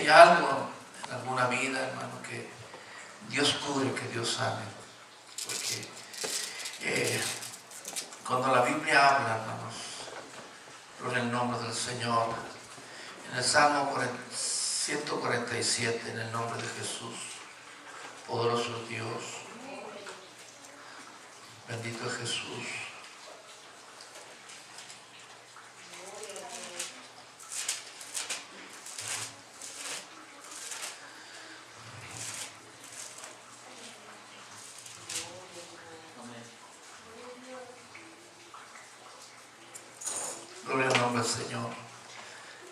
hay algo en alguna vida, hermano, que Dios cure, que Dios sane. Porque cuando la Biblia habla, hermanos, por el nombre del Señor, en el Salmo 147, en el nombre de Jesús, poderoso Dios, bendito es Jesús. Gloria al nombre del Señor.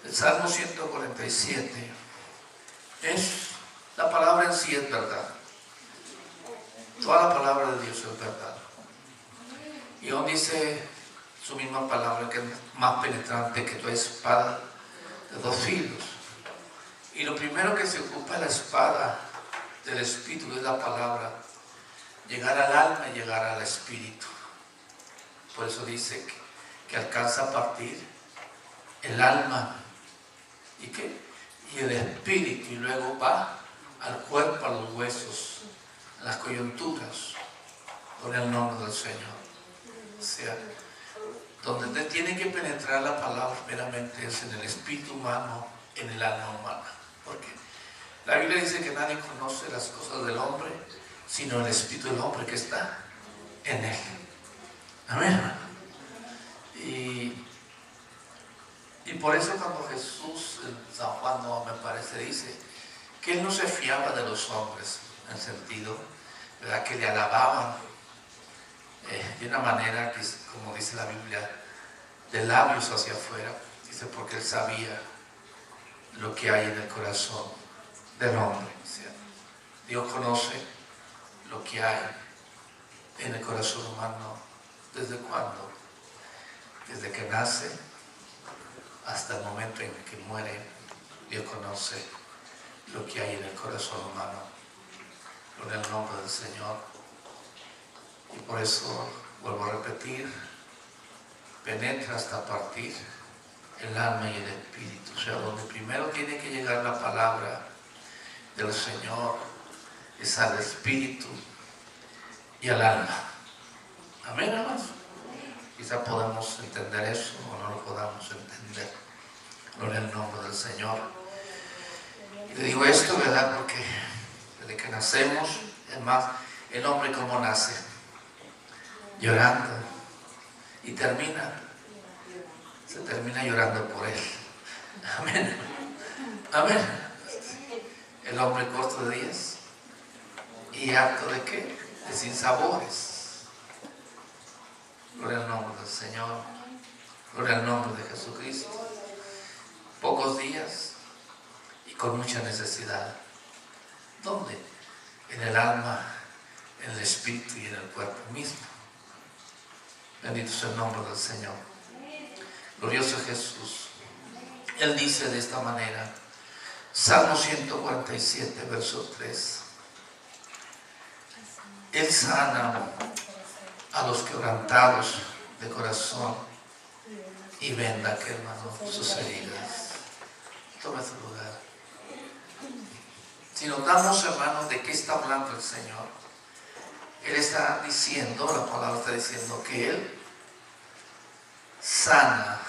El Salmo 147 es la palabra en sí, es verdad. Toda la palabra de Dios es verdad. Y aún dice su misma palabra que es más penetrante que toda espada de dos filos. Y lo primero que se ocupa es la espada del Espíritu, es la palabra. Llegar al alma y llegar al Espíritu. Por eso dice que alcanza a partir el alma y el espíritu, y luego va al cuerpo, a los huesos, a las coyunturas. Gloria al nombre del Señor. O sea, donde te tiene que penetrar la palabra meramente es en el espíritu humano, en el alma humana. Porque la Biblia dice que nadie conoce las cosas del hombre sino el espíritu del hombre que está en él. Amén. Y por eso cuando Jesús, en San Juan no me parece, dice que él no se fiaba de los hombres, en el sentido, ¿verdad?, que le alababan de una manera que, como dice la Biblia, de labios hacia afuera. Dice porque él sabía lo que hay en el corazón del hombre. O sea, Dios conoce lo que hay en el corazón humano. ¿Desde cuándo? Desde que nace hasta el momento en que muere. Dios conoce lo que hay en el corazón humano. Gloria al nombre del Señor. Y por eso, vuelvo a repetir, penetra hasta partir el alma y el espíritu. O sea, donde primero tiene que llegar la palabra del Señor es al espíritu y al alma. Amén, hermanos. Quizá podemos entender eso o no lo podamos entender. Gloria al nombre del Señor. Y le digo esto, ¿verdad? Porque desde que nacemos, es más, el hombre como nace, llorando, y se termina llorando por él. Amén. Amén. El hombre corto de días y harto de qué? De sinsabores. Gloria al nombre del Señor. Gloria al nombre de Jesucristo. Pocos días y con mucha necesidad. ¿Dónde? En el alma, en el espíritu y en el cuerpo mismo. Bendito sea el nombre del Señor. Glorioso Jesús. Él dice de esta manera, Salmo 147, verso 3. Él sana a los quebrantados de corazón y venda, que hermano, sus heridas. Tome su lugar. Si notamos, hermanos, de qué está hablando el Señor, Él está diciendo, la palabra está diciendo que Él sana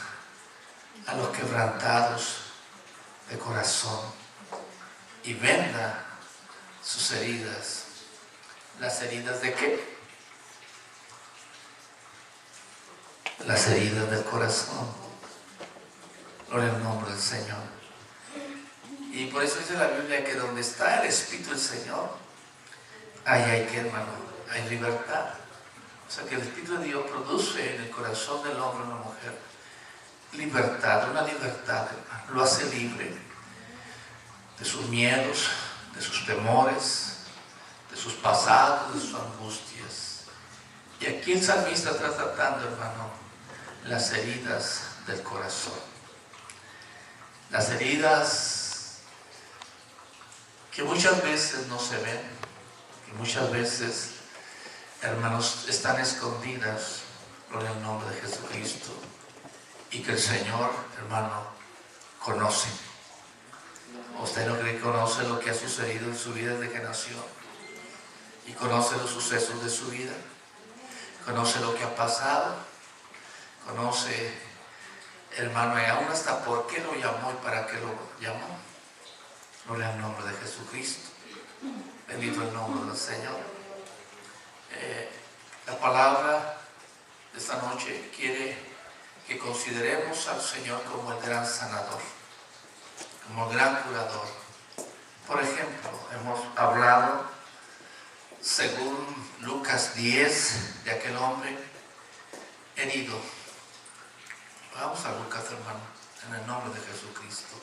a los quebrantados de corazón y venda sus heridas. ¿Las heridas de qué? Las heridas del corazón. Gloria al nombre del Señor. Y por eso dice la Biblia que donde está el Espíritu del Señor, ahí hay que, hermano, hay libertad. O sea que el Espíritu de Dios produce en el corazón del hombre o la mujer libertad, una libertad, hermano. Lo hace libre de sus miedos, de sus temores, de sus pasados, de sus angustias. Y aquí el salmista está tratando, hermano, las heridas del corazón. Las heridas que muchas veces no se ven, que muchas veces, hermanos, están escondidas por el nombre de Jesucristo y que el Señor, hermano, conoce. Usted no cree que conoce lo que ha sucedido en su vida desde que nació y conoce los sucesos de su vida, conoce lo que ha pasado, conoce, hermano, y aún hasta por qué lo llamó y para qué lo llamó. Gloria al nombre de Jesucristo. Bendito el nombre del Señor. La palabra de esta noche quiere que consideremos al Señor como el gran sanador, como el gran curador. Por ejemplo, hemos hablado, según Lucas 10, de aquel hombre herido. Vamos a Lucas, hermano, en el nombre de Jesucristo.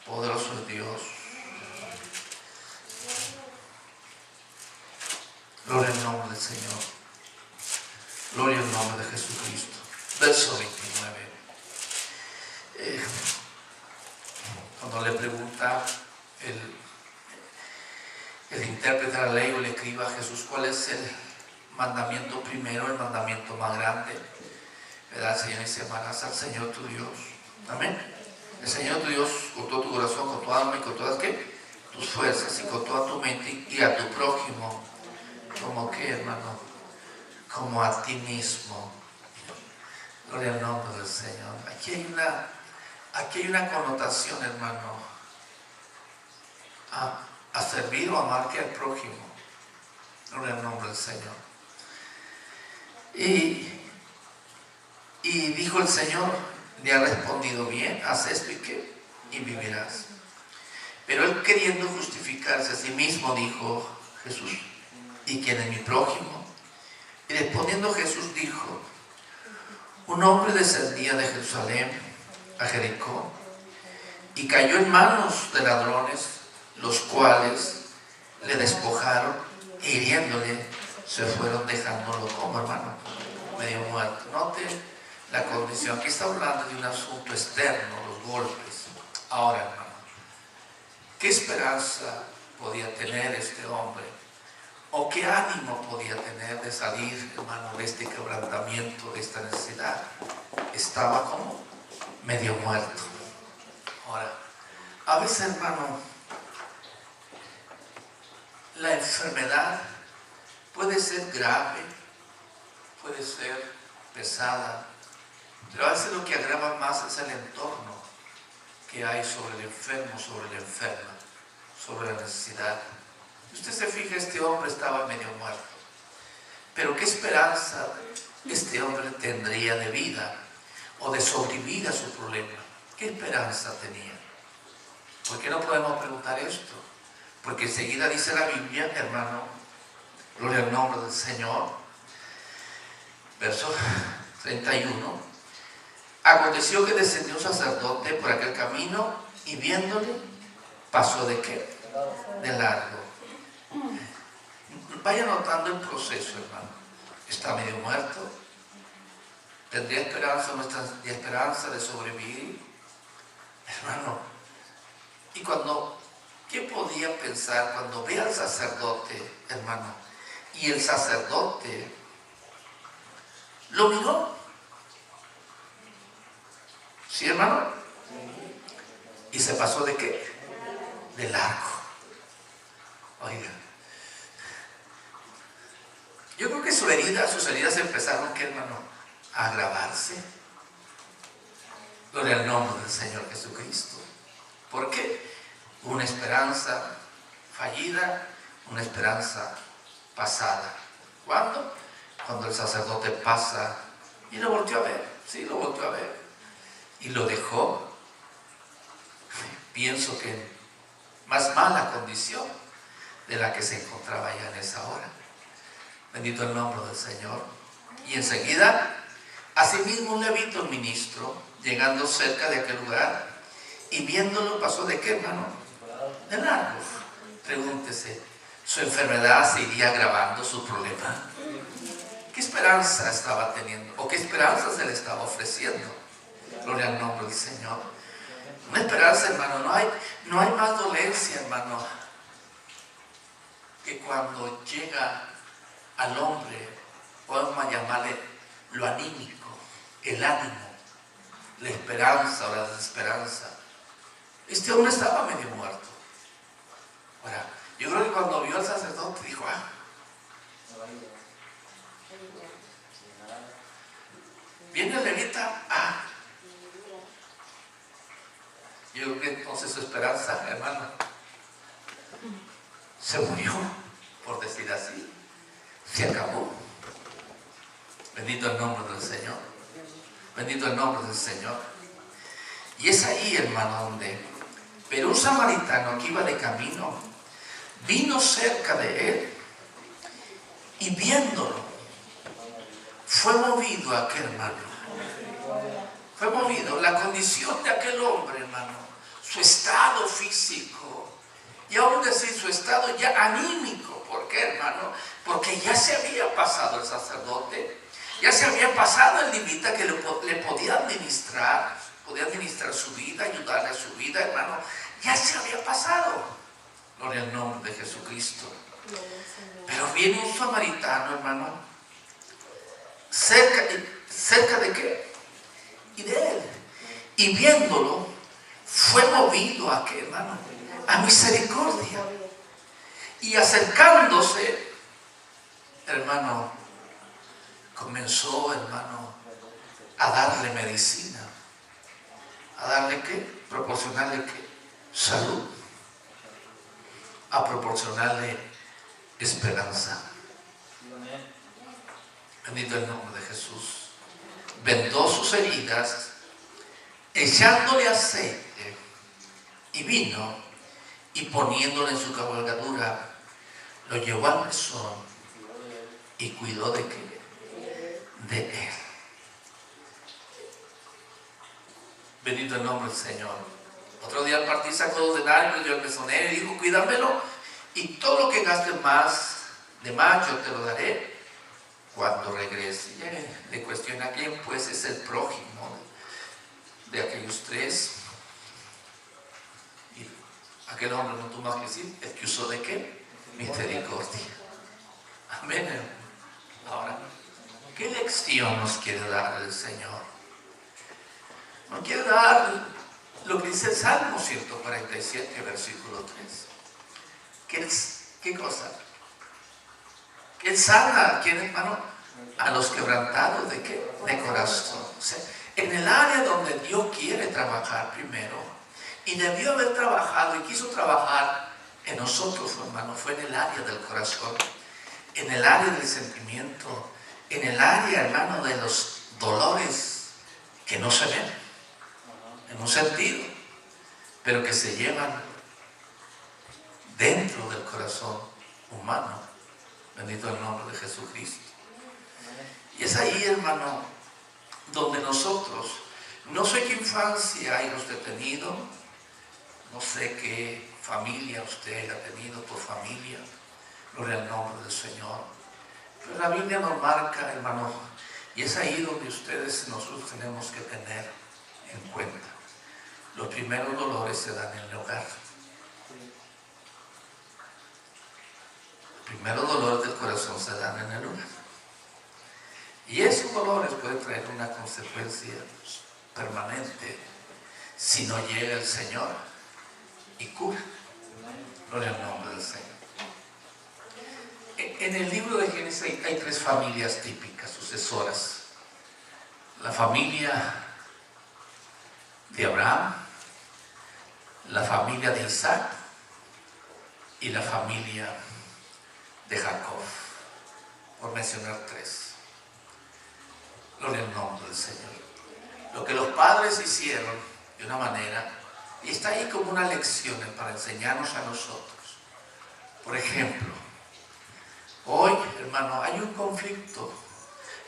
Poderoso es Dios. Gloria al nombre del Señor. Gloria al nombre de Jesucristo. Verso 29. Cuando le pregunta el intérprete de la ley o el escriba a Jesús cuál es el mandamiento primero, el mandamiento más grande, ¿verdad? El Señor dice: amarás al Señor tu Dios. Amén. El Señor tu Dios con todo tu corazón, con tu alma y con todas tus fuerzas y con toda tu mente, y a tu prójimo como que, hermano, como a ti mismo. Gloria al nombre del Señor. Aquí hay una connotación, hermano, a servir o amar que al prójimo. Gloria al nombre del Señor. Y dijo el Señor: le ha respondido bien, haz esto y vivirás. Pero él, queriendo justificarse a sí mismo, dijo Jesús: ¿y quién es mi prójimo? Y respondiendo Jesús dijo: un hombre descendía de Jerusalén a Jericó y cayó en manos de ladrones, los cuales le despojaron e hiriéndole se fueron, dejándolo como, hermano, medio muerto. Note la condición. Aquí está hablando de un asunto externo, los golpes. Ahora, hermano, ¿qué esperanza podía tener este hombre? ¿O qué ánimo podía tener de salir, hermano, de este quebrantamiento, de esta necesidad? Estaba como medio muerto. Ahora, a veces, hermano, la enfermedad puede ser grave, puede ser pesada, pero a veces lo que agrava más es el entorno que hay sobre el enfermo, sobre la enferma, sobre la necesidad. Usted se fija, este hombre estaba medio muerto, pero ¿qué esperanza este hombre tendría de vida o de sobrevivir a su problema? ¿Qué esperanza tenía? ¿Por qué no podemos preguntar esto? Porque enseguida dice la Biblia, hermano, gloria al nombre del Señor, verso 31, aconteció que descendió un sacerdote por aquel camino y viéndole, pasó ¿de qué? De largo. Vaya notando el proceso, hermano. Está medio muerto. ¿Tendría esperanza o no tendría esperanza de sobrevivir? Hermano, y ¿qué podía pensar cuando ve al sacerdote, hermano? Y el sacerdote lo miró. ¿Sí, hermano? Y se pasó ¿de qué? De largo. Oiga, yo creo que sus heridas empezaron, ¿qué, hermano? A agravarse. Gloria al nombre del Señor Jesucristo. ¿Por qué? Una esperanza fallida, una esperanza pasada. ¿Cuándo? Cuando el sacerdote pasa y lo volteó a ver. Sí, lo volteó a ver. Y lo dejó, pienso que en más mala condición de la que se encontraba ya en esa hora. Bendito el nombre del Señor. Y enseguida, asimismo un levita, un ministro, llegando cerca de aquel lugar y viéndolo, pasó ¿de qué, hermano? De largo. Pregúntese, ¿su enfermedad se iría agravando, su problema? ¿Qué esperanza estaba teniendo? ¿O qué esperanza se le estaba ofreciendo? Gloria al nombre del Señor. Una esperanza, hermano, no hay más dolencia, hermano, que cuando llega al hombre, podemos llamarle lo anímico, el ánimo, la esperanza o la desesperanza. Este hombre estaba medio muerto. Ahora, yo creo que cuando vio al sacerdote dijo, viene el levita, yo creo que entonces su esperanza, hermano, se murió, por decir así, se acabó. Bendito el nombre del Señor, bendito el nombre del Señor. Y es ahí, hermano, donde, pero un samaritano que iba de camino, vino cerca de él y viéndolo, fue movido a aquel hermano. Fue movido la condición de aquel hombre, hermano, su estado físico y aún decir su estado ya anímico. ¿Por qué, hermano? Porque ya se había pasado el sacerdote, ya se había pasado el levita que le podía administrar su vida, ayudarle a su vida, hermano. Ya se había pasado. Gloria al nombre de Jesucristo. Pero viene un samaritano, hermano, cerca de qué? Y de él. Y viéndolo, fue movido a qué, hermano, a misericordia. Y acercándose, hermano, comenzó, hermano, a darle medicina. ¿A darle qué? Proporcionarle qué? Salud. A proporcionarle esperanza. Bendito el nombre de Jesús. Vendó sus heridas, echándole aceite y vino, y poniéndole en su cabalgadura, lo llevó al mesón y cuidó de qué? De él. Bendito el nombre del Señor. Otro día al partir sacó 2 denarios, le dio al mesonero y dijo, cuídamelo, y todo lo que gastes de más yo te lo daré cuando regrese. Ya le cuestiona quién pues es el prójimo de aquellos 3. Y aquel hombre no tuvo más que decir, el que usó de qué? Misericordia. Amén. Ahora, ¿qué lección nos quiere dar el Señor? Nos quiere dar lo que dice el Salmo 147, versículo 3. ¿Qué cosa? Que Él sana, ¿quién, hermano? A los quebrantados de qué? De corazón. O sea, en el área donde Dios quiere trabajar primero, y debió haber trabajado y quiso trabajar en nosotros, hermano, fue en el área del corazón, en el área del sentimiento, en el área, hermano, de los dolores que no se ven, en un sentido, pero que se llevan dentro del corazón humano. Bendito el nombre de Jesucristo. Y es ahí, hermano, donde nosotros, no sé qué infancia haya usted tenido, no sé qué familia usted haya tenido por familia, gloria al nombre del Señor. Pero la Biblia nos marca, hermano, y es ahí donde nosotros tenemos que tener en cuenta. Los primeros dolores se dan en el hogar. Los primeros dolores del corazón se dan en el hogar. Y esos dolores pueden traer una consecuencia permanente si no llega el Señor y cura. Gloria al nombre del Señor. En el libro de Génesis hay 3 familias típicas, sucesoras. La familia de Abraham, la familia de Isaac y la familia de Jacob, por mencionar 3. Gloria al nombre del Señor. Lo que los padres hicieron de una manera, y está ahí como una lección para enseñarnos a nosotros. Por ejemplo, hoy, hermano, hay un conflicto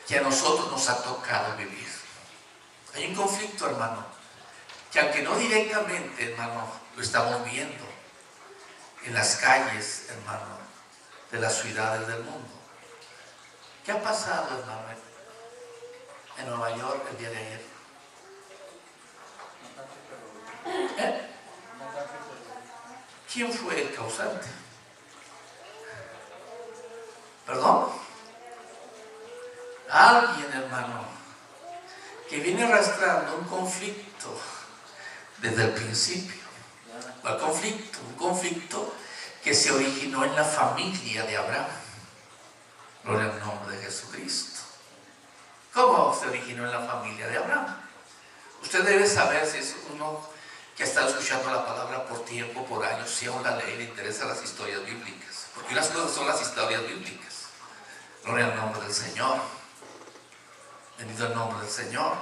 que a nosotros nos ha tocado vivir. Hay un conflicto, hermano, que aunque no directamente, hermano, lo estamos viendo en las calles, hermano, de las ciudades del mundo. ¿Qué ha pasado, hermano, en Nueva York el día de ayer? ¿Quién fue el causante? ¿Perdón? Alguien, hermano, que viene arrastrando un conflicto desde el principio. ¿Cuál conflicto? Un conflicto que se originó en la familia de Abraham. Gloria al nombre de Jesucristo. ¿Cómo se originó en la familia de Abraham? Usted debe saber, si es uno que ha estado escuchando la palabra por tiempo, por años, si aún la lee, le interesan las historias bíblicas. Porque unas cosas son las historias bíblicas. Gloria al nombre del Señor. Bendito el nombre del Señor.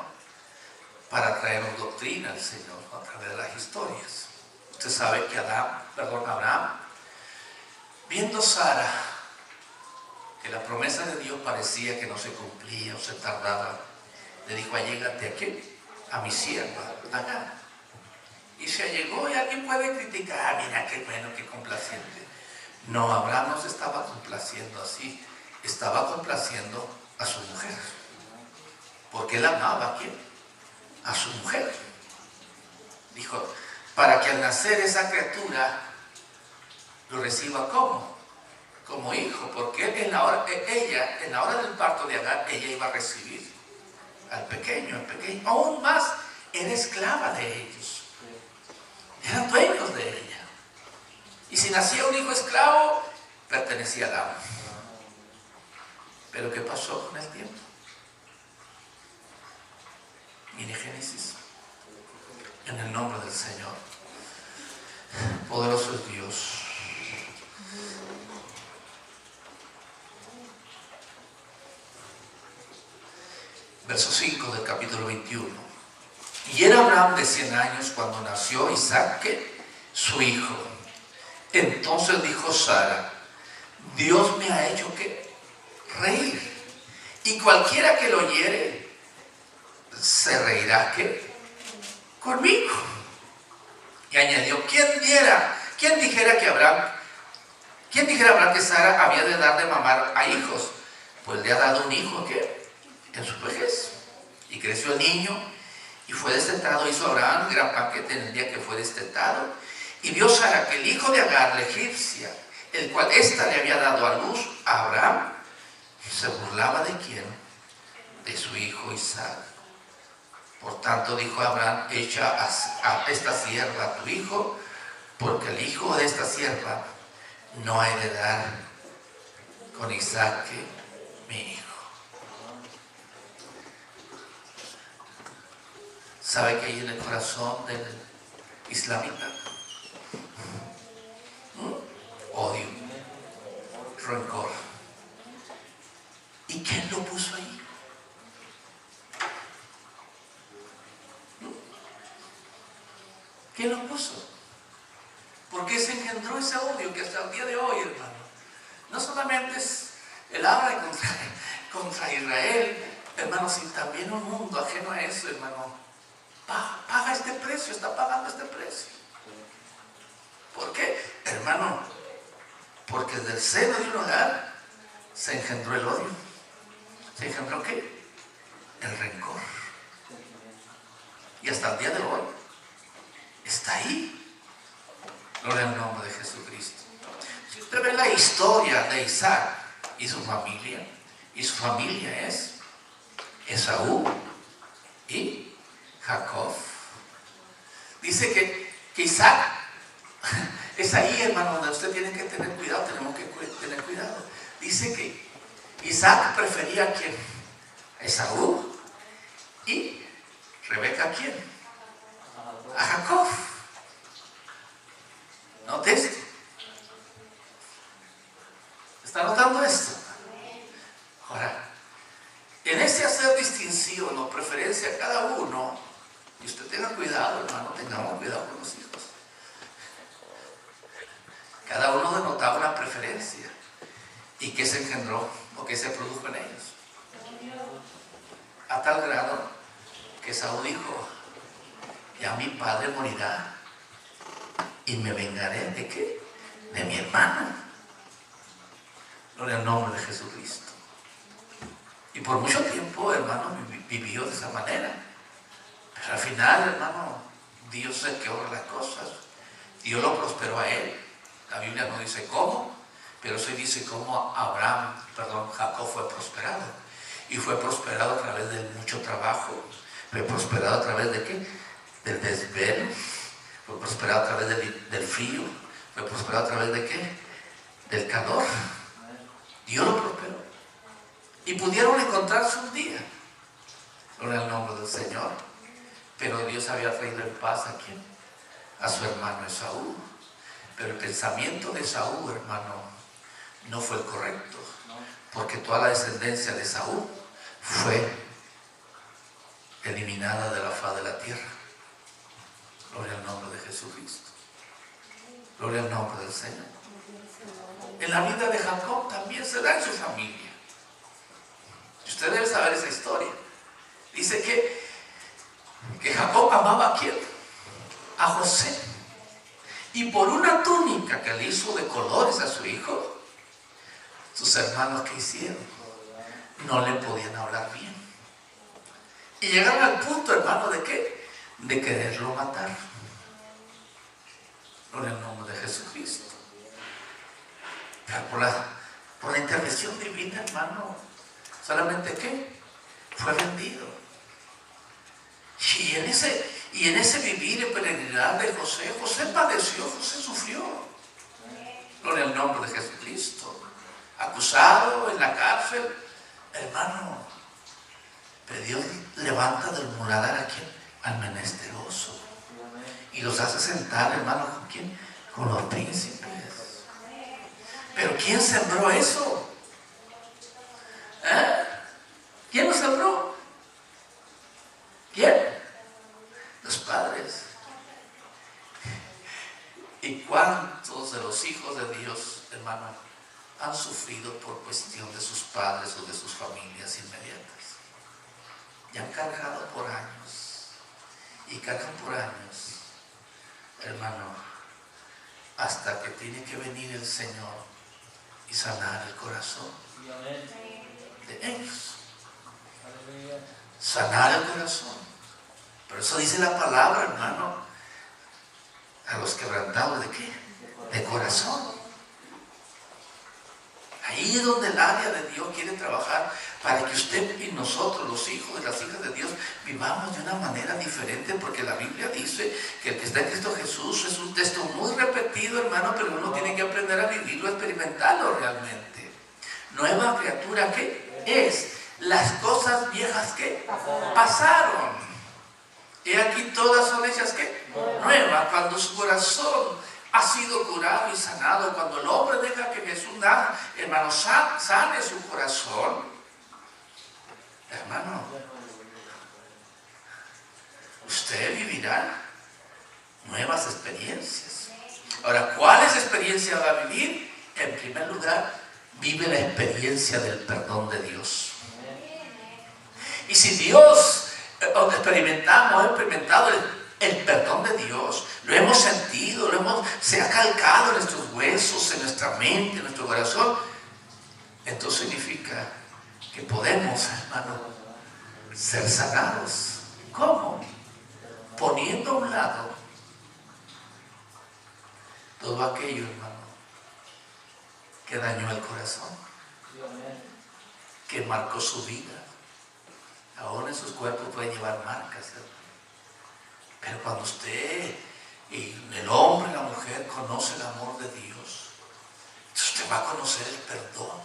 Para traernos doctrina al Señor a través de las historias. Usted sabe que Abraham, viendo Sara, que la promesa de Dios parecía que no se cumplía o se tardaba, le dijo: allégate aquí, a mi sierva Agar. Y se allegó, y alguien puede criticar: mira qué bueno, qué complaciente. No, Abraham no se estaba complaciendo así, estaba complaciendo a su mujer, porque él amaba ¿a quién? A su mujer. Dijo, para que al nacer esa criatura lo reciba como hijo, porque él en la hora del parto de Agar, ella iba a recibir al pequeño, aún más, era esclava de ellos, eran dueños de ella, y si nacía un hijo esclavo, pertenecía al amo. Pero ¿qué pasó con el tiempo? Mire Génesis, en el nombre del Señor. Poderoso es Dios. Verso 5 del capítulo 21. Y era Abraham de 100 años cuando nació Isaac, su hijo. Entonces dijo Sara: Dios me ha hecho reír, y cualquiera que lo oyere se reirá conmigo. Y añadió: ¿Quién dijera Abraham que Sara había de dar de mamar a hijos? Pues le ha dado un hijo en su vejez. Y creció el niño y fue destetado. Hizo Abraham gran banquete en el día que fue destetado. Y vio Sara que el hijo de Agar, la egipcia, el cual ésta le había dado a luz a Abraham, se burlaba ¿de quién? De su hijo Isaac. Por tanto dijo Abraham: echa a esta sierva a tu hijo, porque el hijo de esta sierva no ha de heredar con Isaac mi hijo. ¿Sabe que hay en el corazón del islamita? Odio, rencor. ¿Y quién lo puso ahí? ¿Quién lo puso? ¿Por qué se engendró ese odio que hasta el día de hoy, hermano? No solamente es el habla contra Israel, hermano, sino también un mundo ajeno a eso, hermano. Paga este precio, está pagando este precio. ¿Por qué? Hermano, porque desde el seno de un hogar se engendró el odio. ¿Se engendró qué? El rencor. Y hasta el día de hoy está ahí. Gloria al nombre de Jesucristo. Si usted ve la historia de Isaac y su familia es Esaú y Jacob. Dice que Isaac es ahí, hermano, donde usted tiene que tener cuidado, tenemos que tener cuidado. Dice que Isaac prefería ¿a quién? A Esaú. Y Rebeca ¿a quién? A Jacob. Note esto. ¿Está notando esto? Ahora, en ese hacer distinción o preferencia a cada uno, y usted tenga cuidado, hermano, tengamos cuidado con los hijos. Cada uno denotaba una preferencia. ¿Y qué se engendró o qué se produjo en ellos? A tal grado que Saúl dijo: ya mi padre morirá y me vengaré ¿de qué? De mi hermano. Gloria al nombre de Jesucristo. Y por mucho tiempo, hermano, vivió de esa manera. Pero al final, hermano, Dios es el que obra las cosas. Dios lo prosperó a él. La Biblia no dice cómo, pero sí dice cómo Jacob fue prosperado. Y fue prosperado a través de mucho trabajo. Fue prosperado a través de ¿qué? Del desvelo. Fue prosperado a través del frío. Fue prosperado a través de ¿qué? Del calor. Dios lo prosperó. Y pudieron encontrarse un día. Gloria al nombre del Señor. Pero Dios había traído en paz ¿a quién? A su hermano Esaú. Pero el pensamiento de Esaú, hermano, no fue el correcto. Porque toda la descendencia de Esaú fue eliminada de la faz de la tierra. Gloria al nombre de Jesucristo. Gloria al nombre del Señor. En la vida de Jacob también se da en su familia. Usted debe saber esa historia. Dice que Jacob amaba ¿a quién? A José. Y por una túnica que le hizo de colores a su hijo, sus hermanos ¿qué hicieron? No le podían hablar bien. Y llegaron al punto, hermano, ¿de qué? De quererlo matar. Gloria al nombre de Jesucristo. Pero por la intervención divina, hermano, solamente ¿qué? Fue vendido. Y en ese vivir en peregrinidad de José, José padeció, José sufrió. Gloria al nombre de Jesucristo. Acusado en la cárcel, hermano. Pero Dios levanta del muladar ¿a quién? Al menesteroso. Y los hace sentar, hermano, ¿con quién? Con los príncipes. Pero ¿quién sembró eso? ¿Quién lo sembró? ¿Quién? Los padres. ¿Y cuántos de los hijos de Dios, hermano, han sufrido por cuestión de sus padres o de sus familias inmediatas? Y han cargado por años. Y cargan por años, hermano, hasta que tiene que venir el Señor y sanar el corazón de ellos. Sanar el corazón. Por eso dice la palabra, hermano, a los quebrantados ¿de qué? De corazón. Ahí es donde el área de Dios quiere trabajar para que usted y nosotros, los hijos y las hijas de Dios, vivamos de una manera diferente, porque la Biblia dice que el que está en Cristo Jesús es un texto muy repetido, hermano, pero uno tiene que aprender a vivirlo, a experimentarlo realmente. Nueva criatura, ¿qué es? Las cosas viejas que pasaron. Y aquí todas son hechas ¿qué? Nuevas. Cuando su corazón ha sido curado y sanado, cuando el hombre deja que Jesús, hermano, sane su corazón, hermano, usted vivirá nuevas experiencias. Ahora, ¿cuáles experiencias va a vivir? En primer lugar, vive la experiencia del perdón de Dios. Y si Dios, hemos experimentado el perdón de Dios, lo hemos sentido, se ha calcado en nuestros huesos, en nuestra mente, en nuestro corazón, entonces significa que podemos, hermano, ser sanados. ¿Cómo? Poniendo a un lado todo aquello, hermano, que dañó el corazón, que marcó su vida. Aún en sus cuerpos pueden llevar marcas, hermano. Pero cuando usted y el hombre y la mujer conoce el amor de Dios, usted va a conocer el perdón.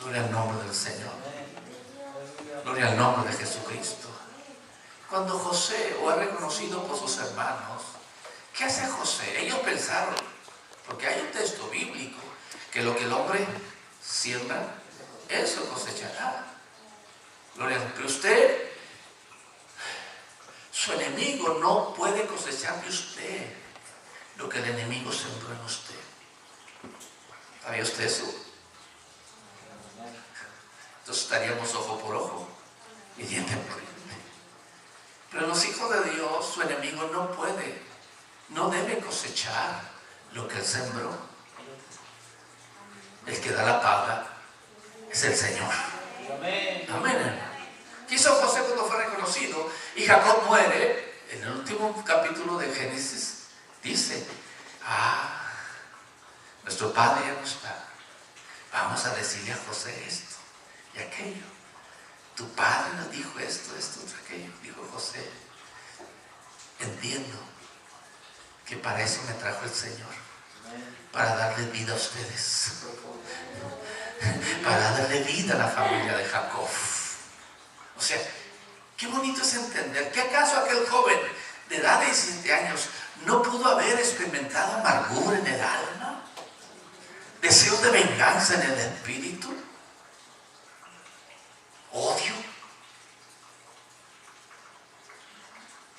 Gloria al nombre del Señor. Gloria al nombre de Jesucristo. Cuando José fue reconocido por sus hermanos, ¿qué hace José? Ellos pensaron, porque hay un texto bíblico, que lo que el hombre siembra, eso cosechará. Gloria a Dios. Pero usted, su enemigo no puede cosechar de usted lo que el enemigo sembró en usted. ¿Sabía usted eso? Entonces estaríamos ojo por ojo y diente por diente. Pero los hijos de Dios, su enemigo no debe cosechar lo que él sembró. El que da la paga es el Señor. Amén. Amén. ¿Qué hizo José cuando fue reconocido? Y Jacob muere. En el último capítulo de Génesis dice: nuestro padre ya no está. Vamos a decirle a José esto y aquello. Tu padre nos dijo esto, aquello. Dijo José: entiendo que para eso me trajo el Señor, para darle vida a ustedes, para darle vida a la familia de Jacob. O sea, qué bonito es entender que acaso aquel joven de edad de 17 años no pudo haber experimentado amargura en el alma, deseos de venganza en el espíritu, odio.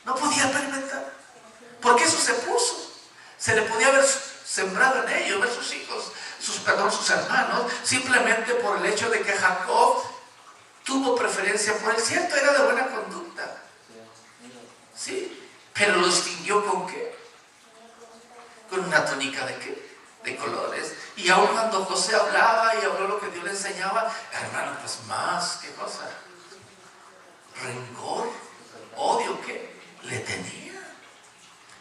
No podía experimentar, porque eso se puso. Se le podía haber sembrado en ellos, ver sus hijos, sus hermanos, simplemente por el hecho de que Jacob tuvo preferencia por él. Cierto, era de buena conducta, sí, pero lo distinguió ¿con qué? Con una túnica ¿de qué? De colores. Y aún cuando José hablaba y habló lo que Dios le enseñaba, hermano, pues más, ¿qué cosa? Rencor, odio, ¿qué? Le tenía,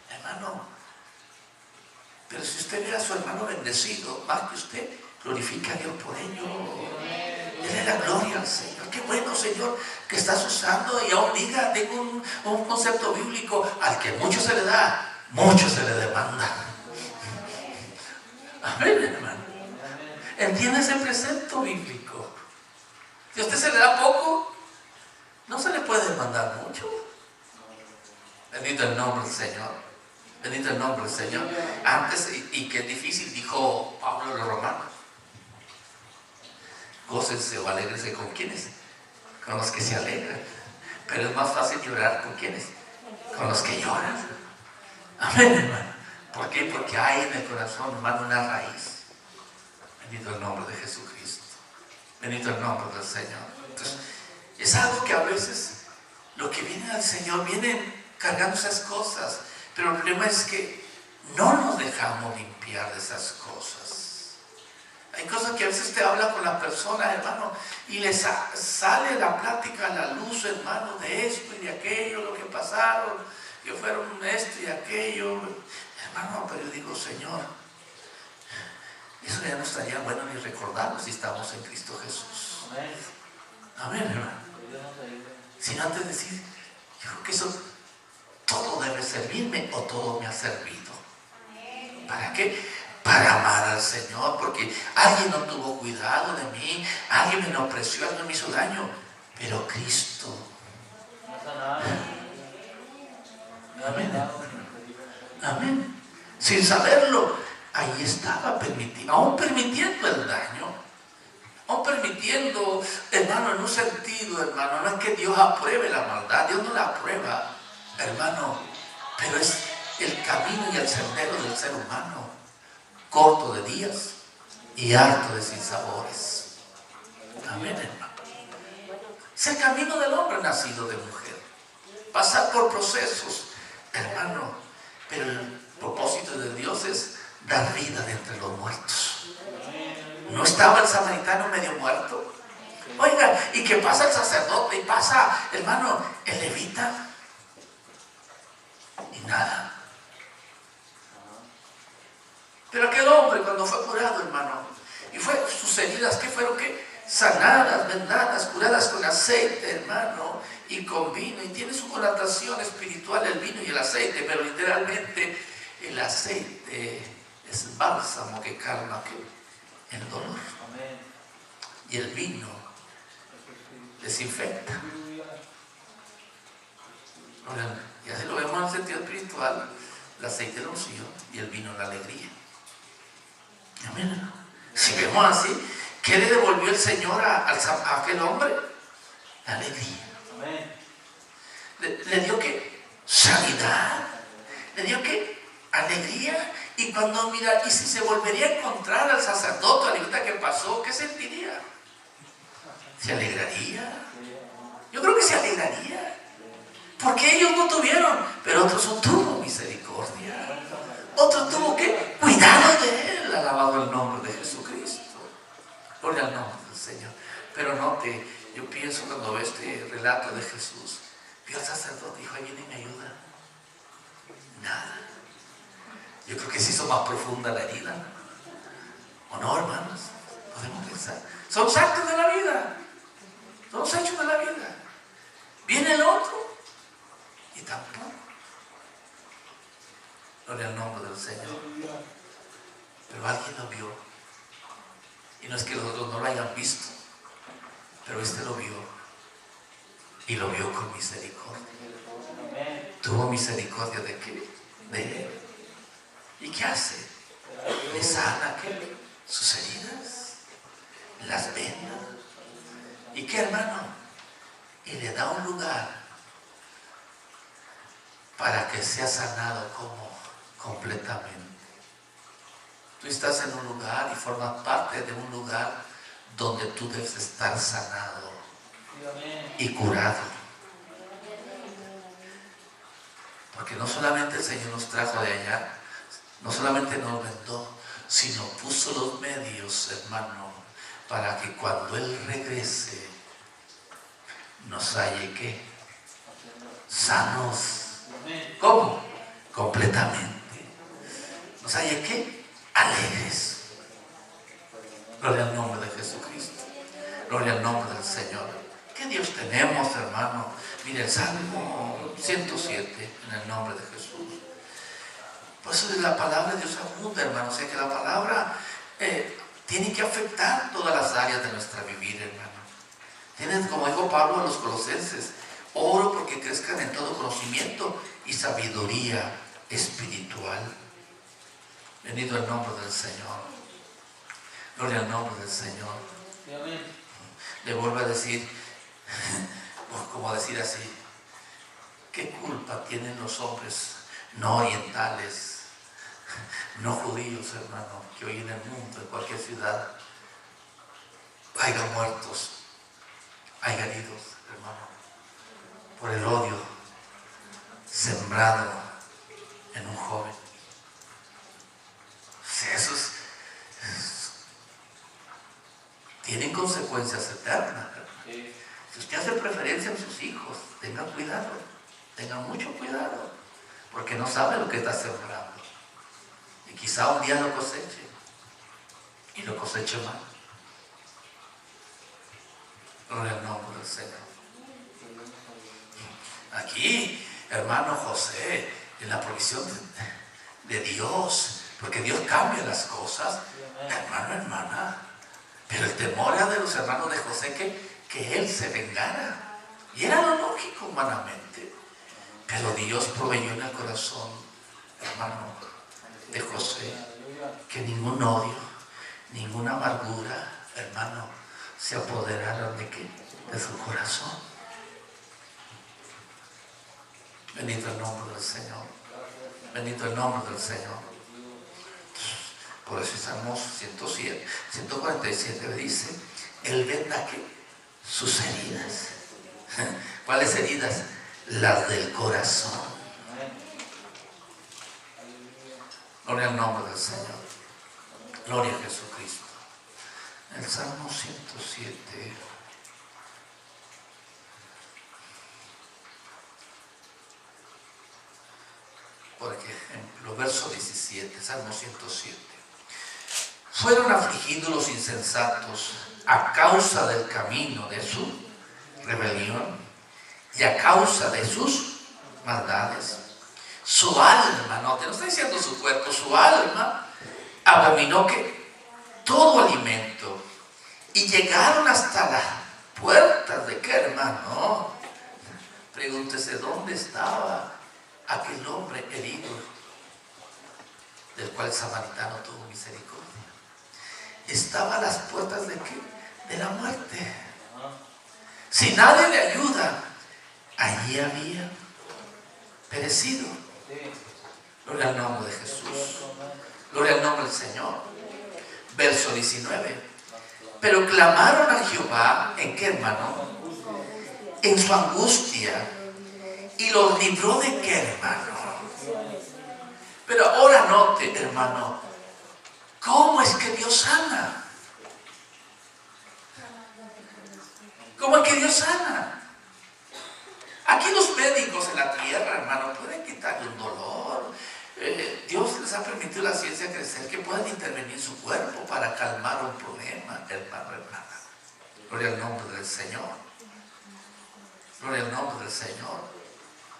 hermano. Pero si usted ve a su hermano bendecido, más que usted, glorifica a Dios por ello. Dele la gloria al Señor. Qué bueno, Señor, que estás usando. Y aún diga, tengo un concepto bíblico: al que mucho se le da, mucho se le demanda. Amén, hermano. ¿Entiende ese precepto bíblico? Si a usted se le da poco, no se le puede demandar mucho. Bendito el nombre del Señor. Bendito el nombre del Señor. Antes, y que es difícil, dijo Pablo a los romanos: gócense o alégrense con quienes, con los que se alegran. Pero es más fácil llorar con quienes, con los que lloran. Amén, hermano. ¿Por qué? Porque hay en el corazón, hermano, una raíz. Bendito el nombre de Jesucristo. Bendito el nombre del Señor. Entonces, es algo que a veces lo que viene al Señor vienen cargando esas cosas, pero el problema es que no nos dejamos limpiar de esas cosas. Hay cosas que a veces te habla con las personas, hermano, y les sale la plática a la luz, hermano, de esto y de aquello, lo que pasaron, que fueron esto y aquello. Hermano, pero yo digo, Señor, eso ya no estaría bueno ni recordarlo si estamos en Cristo Jesús. Amén, hermano. Sin antes decir, yo creo que eso todo debe servirme o todo me ha servido. ¿Para qué? Para amar al Señor, porque alguien no tuvo cuidado de mí, alguien me menospreció, alguien me hizo daño, pero Cristo. Amén. Amén. Sin saberlo, ahí estaba permitiendo, aún permitiendo el daño, aún permitiendo, hermano, en un sentido, hermano, no es que Dios apruebe la maldad, Dios no la aprueba, hermano, pero es el camino y el sendero del ser humano, corto de días y harto de sinsabores. Amén, hermano. Es el camino del hombre nacido de mujer, pasar por procesos, hermano, pero el propósito de Dios es dar vida de entre los muertos. ¿No estaba el samaritano medio muerto? Oiga, ¿y qué pasa el sacerdote? Y pasa, hermano, el levita. Y nada. Pero aquel hombre, cuando fue curado, hermano, y fue sus heridas, ¿qué fueron? ¿Qué? Sanadas, vendadas, curadas con aceite, hermano, y con vino. Y tiene su connotación espiritual el vino y el aceite, pero literalmente el aceite es bálsamo que calma el dolor. Y el vino desinfecta. Y así lo vemos en el sentido espiritual: el aceite la unción y el vino la alegría. Amén. Si vemos así, ¿qué le devolvió el Señor a aquel hombre? La alegría. Le dio ¿qué? Sanidad. Le dio ¿qué? Alegría. Y cuando mira, y si se volvería a encontrar al sacerdote, al levita que pasó, ¿qué sentiría? ¿Se alegraría? Yo creo que se alegraría. Porque ellos no tuvieron, pero otros tuvo misericordia. Otro tuvo que cuidado de él. Alabado el nombre de Jesucristo. Gloria al nombre del Señor. Pero note, yo pienso cuando veo este relato de Jesús, vio al sacerdote y dijo: ahí viene y me ayuda. Nada. Yo creo que se hizo más profunda la herida. ¿O no, hermanos? Podemos pensar. Son actos de la vida. Son los hechos de la vida. Viene el otro y tampoco. Gloria al nombre del Señor. Pero alguien lo vio. Y no es que los otros no lo hayan visto, pero este lo vio. Y lo vio con misericordia. Tuvo misericordia de qué? De él. ¿Y qué hace? Le sana ¿qué? Sus heridas, las vendas. ¿Y qué, hermano? Y le da un lugar para que sea sanado como completamente. Tú estás en un lugar y formas parte de un lugar donde tú debes estar sanado y curado. Porque no solamente el Señor nos trajo de allá, no solamente nos vendó, sino puso los medios, hermano, para que cuando Él regrese nos halle ¿qué? Sanos. ¿Cómo? Completamente. ¿Nos halle qué? Alegres. Gloria al nombre de Jesucristo. Gloria al nombre del Señor. ¿Qué Dios tenemos, hermano? Mire el Salmo 107, en el nombre de Jesús. Por eso la palabra de Dios abunda, hermano. O sea que la palabra tiene que afectar todas las áreas de nuestra vivir, hermano. Tienen, como dijo Pablo a los Colosenses, oro porque crezcan en todo conocimiento y sabiduría espiritual. Bendito el nombre del Señor. Gloria al nombre del Señor. Le vuelvo a decir, como decir así, ¿qué culpa tienen los hombres no orientales, no judíos, hermano, que hoy en el mundo, en cualquier ciudad, haya muertos, haya heridos, hermano, por el odio sembrado en un joven? O sea, esos tienen consecuencias eternas. Sí. Si usted hace preferencia en sus hijos, tenga cuidado, tenga mucho cuidado, porque no sabe lo que está sembrando. Y quizá un día lo coseche, y lo coseche mal. Gloria al nombre del Señor. Aquí, hermano José, en la provisión de Dios, porque Dios cambia las cosas, hermano, hermana. Pero el temor era de los hermanos de José que él se vengara. Y era lo lógico humanamente. Pero Dios proveyó en el corazón, hermano, de José, que ningún odio, ninguna amargura, hermano, se apoderaron de qué? De su corazón. Bendito el nombre del Señor. Bendito el nombre del Señor. Por eso Salmos 107, 147 dice, Él venda ¿qué? Sus heridas. ¿Cuáles heridas? Las del corazón. Gloria al nombre del Señor. Gloria a Jesucristo. El Salmo 107. Por ejemplo, verso 17, Salmo 107. Fueron afligidos los insensatos a causa del camino de su rebelión y a causa de sus maldades. Su alma, no está diciendo su cuerpo, su alma abominó que todo alimento y llegaron hasta las puertas de qué, hermano. Pregúntese dónde estaba aquel hombre herido del cual el samaritano tuvo misericordia. Estaba a las puertas de qué? De la muerte. Si nadie le ayuda, allí había perecido. Gloria al nombre de Jesús. Gloria al nombre del Señor. Verso 19. Pero clamaron a Jehová, ¿en qué, hermano? En su angustia. Y los libró de qué, hermano. Pero ahora note, hermano, ¿cómo es que Dios sana? ¿Cómo es que Dios sana? Aquí los médicos en la tierra, hermano, pueden quitarle un dolor. Dios les ha permitido la ciencia crecer, que puedan intervenir en su cuerpo para calmar un problema, hermano, hermana. Gloria al nombre del Señor. Gloria al nombre del Señor.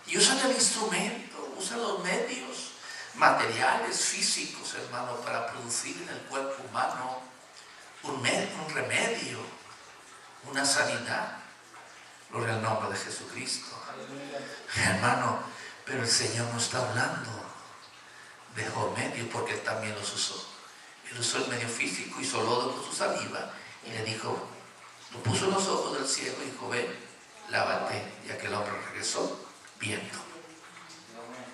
Y usan el instrumento, usan los medios. materiales, físicos, hermano, para producir en el cuerpo humano un remedio, una sanidad. Gloria al nombre de Jesucristo. Hermano, pero el Señor no está hablando de medio, porque Él también los usó. Él usó el medio físico, hizo lodo con su saliva y le dijo, lo puso en los ojos del ciego y dijo, ven, lávate. Y aquel hombre regresó viendo.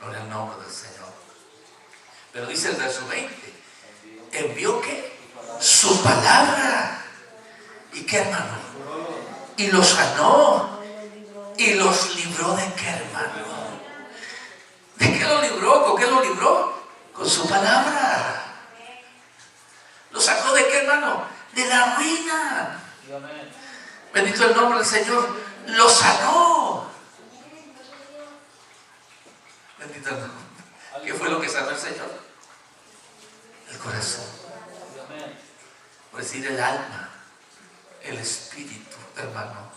Gloria al nombre del Señor. Pero dice el verso 20, envió ¿qué? Su palabra. ¿Y qué, hermano? Y los sanó. Y los libró de qué, hermano. ¿De qué lo libró? ¿Con qué lo libró? Con su palabra. ¿Lo sacó de qué, hermano? De la ruina. Bendito el nombre del Señor. Lo sanó. Bendito el nombre. ¿Qué fue lo que sanó el Señor? El corazón. Por decir el alma, el espíritu, hermano.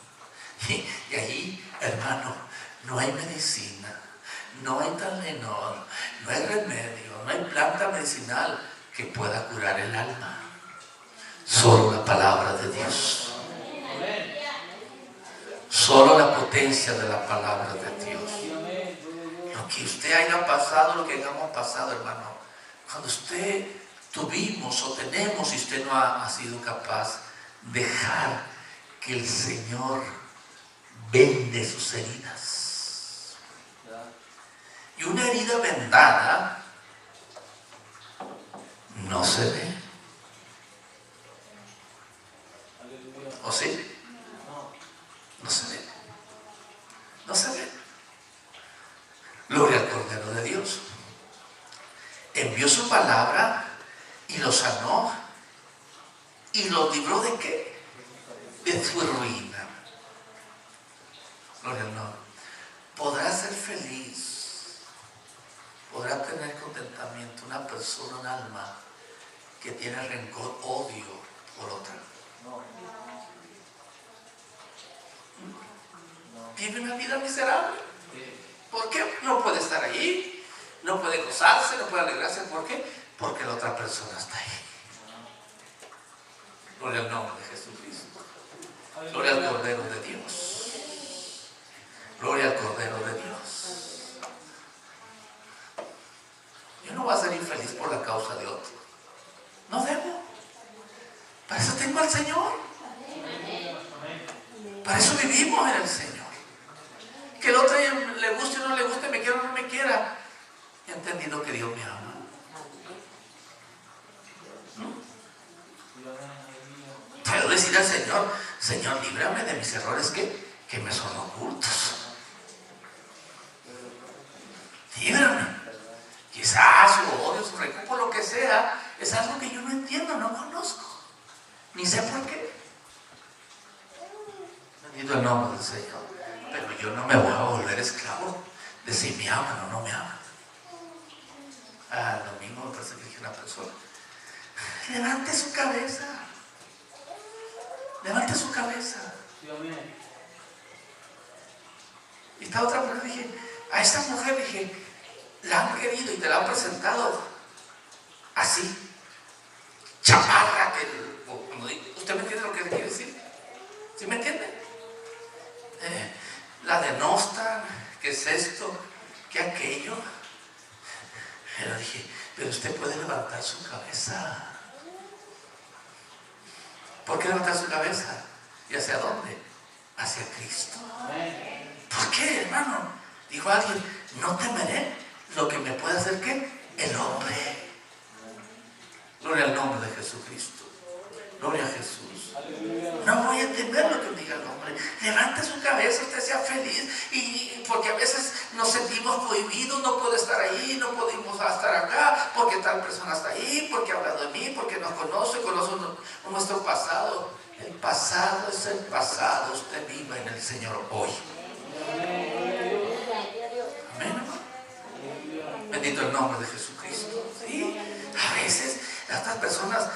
Y allí, hermano, no hay medicina, no hay Tylenol, no hay remedio, no hay planta medicinal que pueda curar el alma. Solo la palabra de Dios. Solo la potencia de la palabra de Dios. Lo que usted haya pasado, lo que hayamos pasado, hermano, cuando usted tuvimos o tenemos y usted no ha sido capaz de dejar que el Señor vende sus heridas. Y una herida vendada no se ve. ¿O sí? No se ve. No se ve. Gloria al Cordero de Dios. Envió su palabra y lo sanó y lo libró de qué? De su ruina. Gloria al nombre. Podrá ser feliz, podrá tener contentamiento una persona, un alma que tiene rencor, odio por otra. Vive una vida miserable. ¿Por qué? No puede estar allí, no puede gozarse, no puede alegrarse. ¿Por qué? Porque la otra persona está ahí. Gloria al nombre de Jesucristo. Gloria al Cordero de Dios. Gloria al Cordero de Dios. Yo no voy a ser infeliz por la causa de otro. No debo. Para eso tengo al Señor. Para eso vivimos en el Señor. Que el otro le guste o no le guste, me quiera o no me quiera. He entendido que Dios me ama. Puedo decir al Señor, Señor, líbrame de mis errores que me son ocultos. Líbrame. Quizás su odio, su rencor, por lo que sea, es algo que yo no entiendo, no conozco. Ni sé por qué. Bendito el nombre del Señor. Pero yo no me voy a volver esclavo de si me aman o no me aman. El domingo me parece que dije una persona, levante su cabeza. Levante su cabeza. Y esta otra mujer, dije, a esta mujer, dije, la han querido y te la han presentado así, chaparra, ¿usted me entiende lo que le quiere decir? ¿Sí me entiende? La denostan, ¿qué es esto? ¿Qué aquello? Pero dije, pero usted puede levantar su cabeza. ¿Por qué levantar su cabeza? ¿Y hacia dónde? Hacia Cristo. ¿Por qué, hermano? Dijo alguien, no temeré lo que me puede hacer ¿qué? El hombre. Gloria al nombre de Jesucristo. Gloria a Jesús. No voy a temer lo que me diga el hombre. Levante su cabeza, usted sea feliz. Y porque a veces nos sentimos prohibidos, no puedo estar ahí, no podemos estar acá, porque tal persona está ahí, porque ha hablado de mí, porque nos conoce nuestro pasado. El pasado es el pasado. Usted viva en el Señor hoy. Amén. Bendito el nombre de Jesucristo. ¿Sí? A veces estas personas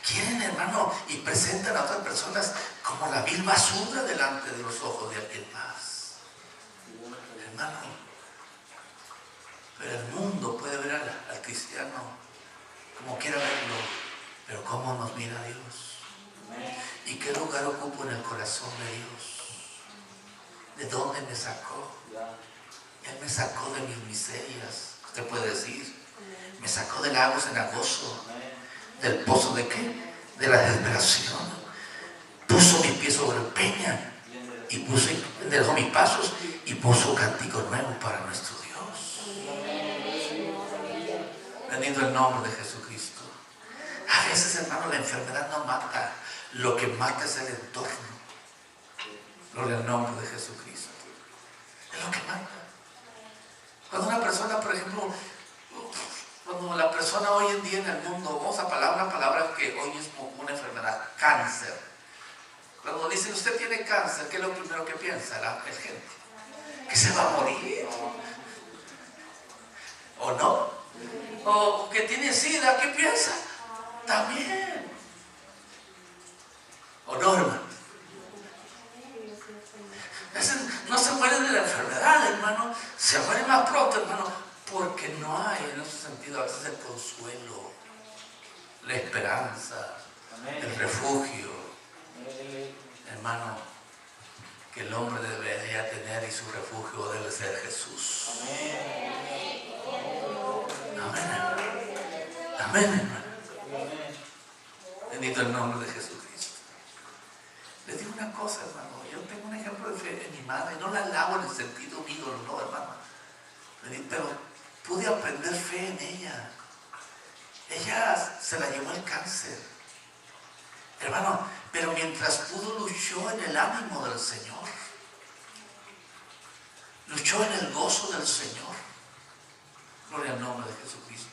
quieren, hermano, y presentan a otras personas como la vil basura delante de los ojos de alguien más. Hermano, pero el mundo puede ver a como quiera verlo, pero cómo nos mira Dios. ¿Y qué lugar ocupo en el corazón de Dios? ¿De dónde me sacó? Él me sacó de mis miserias. Usted puede decir, me sacó del lago cenagoso, del pozo de qué? De la desesperación. Puso mis pies sobre peña y dejó mis pasos y puso cántico nuevo para nuestro Dios. Bendito el nombre de Jesucristo. A veces, hermano, la enfermedad no mata, lo que mata es el entorno. Gloria al nombre de Jesucristo. Es lo que mata. Cuando una persona, por ejemplo, cuando la persona hoy en día en el mundo, vamos a una palabra que hoy es como una enfermedad, cáncer. Cuando dicen usted tiene cáncer, ¿qué es lo primero que piensa la gente? Que se va a morir. ¿O no? O que tiene sida, ¿qué piensa? También. ¿O no, hermano? No se mueren de la enfermedad, hermano. Se mueren más pronto, hermano, porque no hay en ese sentido a veces el consuelo, la esperanza, el refugio. Hermano, que el hombre debería tener y su refugio debe ser Jesús. Amén. Amén, hermano. Bendito el nombre de Jesucristo. Les digo una cosa, hermano. Yo tengo un ejemplo de fe en mi madre. No la alabo en el sentido mío, no, hermano. Pero pude aprender fe en ella. Ella se la llevó el cáncer. Hermano, pero mientras pudo, luchó en el ánimo del Señor. Luchó en el gozo del Señor. Gloria al nombre de Jesucristo.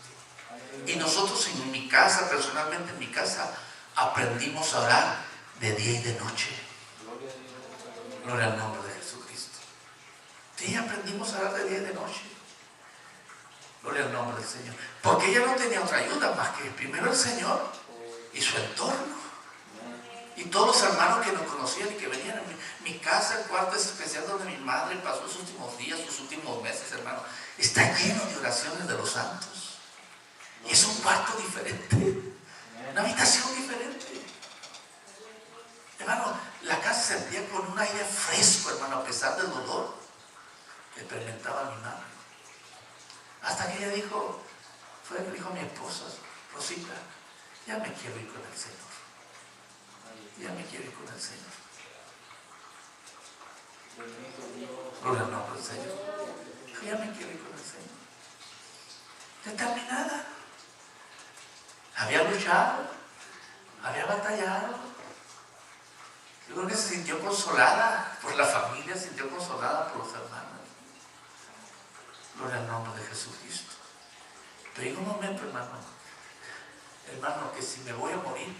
Y nosotros en mi casa, personalmente en mi casa, aprendimos a orar de día y de noche. Gloria al nombre de Jesucristo. Sí, aprendimos a orar de día y de noche. Gloria al nombre del Señor. Porque ella no tenía otra ayuda más que primero el Señor y su entorno. Y todos los hermanos que nos conocían y que venían a mi casa, el cuarto es especial donde mi madre pasó sus últimos días, sus últimos meses, hermano. Está lleno de oraciones de los santos. Y es un cuarto diferente. Una habitación diferente. Hermano, la casa se sentía con un aire fresco, hermano, a pesar del dolor que experimentaba mi madre. Hasta que ella dijo, dijo a mi esposa, Rosita, ya me quiero ir con el Señor. Ya me quiero ir con el Señor. Gloria al nombre del Señor. Dijo, ya me quiero ir con el Señor. Determinada. Había luchado, había batallado. Yo creo que se sintió consolada por la familia, se sintió consolada por los hermanos. Gloria al nombre de Jesucristo. Pero llega un momento, hermano, que si me voy a morir,